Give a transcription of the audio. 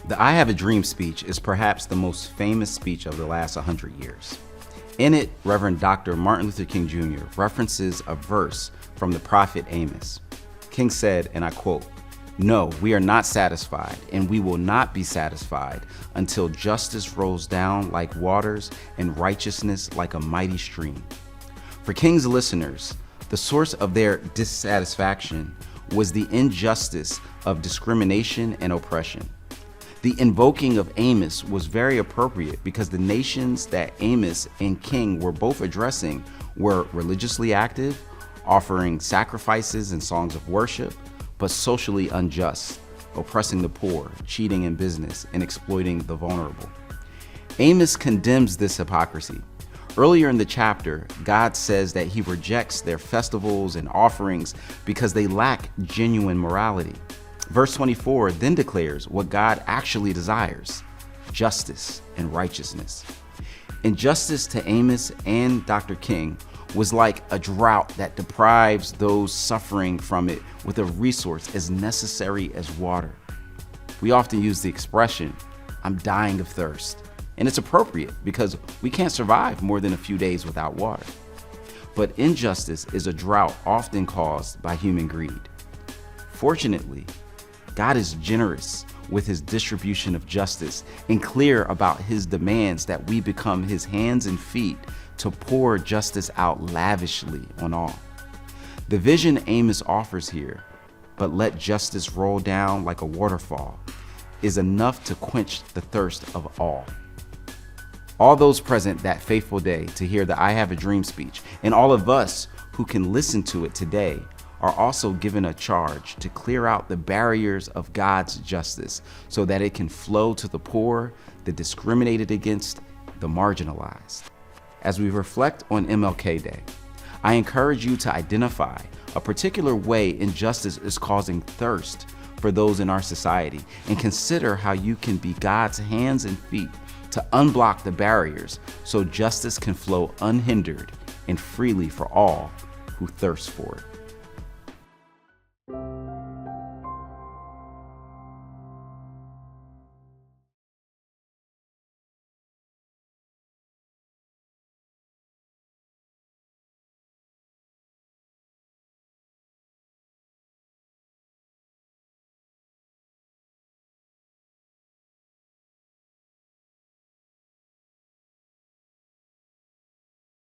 The I Have a Dream speech is perhaps the most famous speech of the last 100 years. In it, Reverend Dr. Martin Luther King Jr. references a verse from the prophet Amos. King said, and I quote, "No, we are not satisfied, and we will not be satisfied until justice rolls down like waters and righteousness like a mighty stream." For King's listeners, the source of their dissatisfaction was the injustice of discrimination and oppression. The invoking of Amos was very appropriate because the nations that Amos and King were both addressing were religiously active, offering sacrifices and songs of worship, but socially unjust, oppressing the poor, cheating in business, and exploiting the vulnerable. Amos condemns this hypocrisy. Earlier in the chapter, God says that he rejects their festivals and offerings because they lack genuine morality. Verse 24 then declares what God actually desires: justice and righteousness. Injustice to Amos and Dr. King was like a drought that deprives those suffering from it with a resource as necessary as water. We often use the expression, "I'm dying of thirst," and it's appropriate because we can't survive more than a few days without water. But injustice is a drought often caused by human greed. Fortunately, God is generous with his distribution of justice and clear about his demands that we become his hands and feet to pour justice out lavishly on all. The vision Amos offers here, "But let justice roll down like a waterfall," is enough to quench the thirst of all. All those present that fateful day to hear the I Have a Dream speech, and all of us who can listen to it today, are also given a charge to clear out the barriers of God's justice so that it can flow to the poor, the discriminated against, the marginalized. As we reflect on MLK Day, I encourage you to identify a particular way injustice is causing thirst for those in our society and consider how you can be God's hands and feet to unblock the barriers so justice can flow unhindered and freely for all who thirst for it.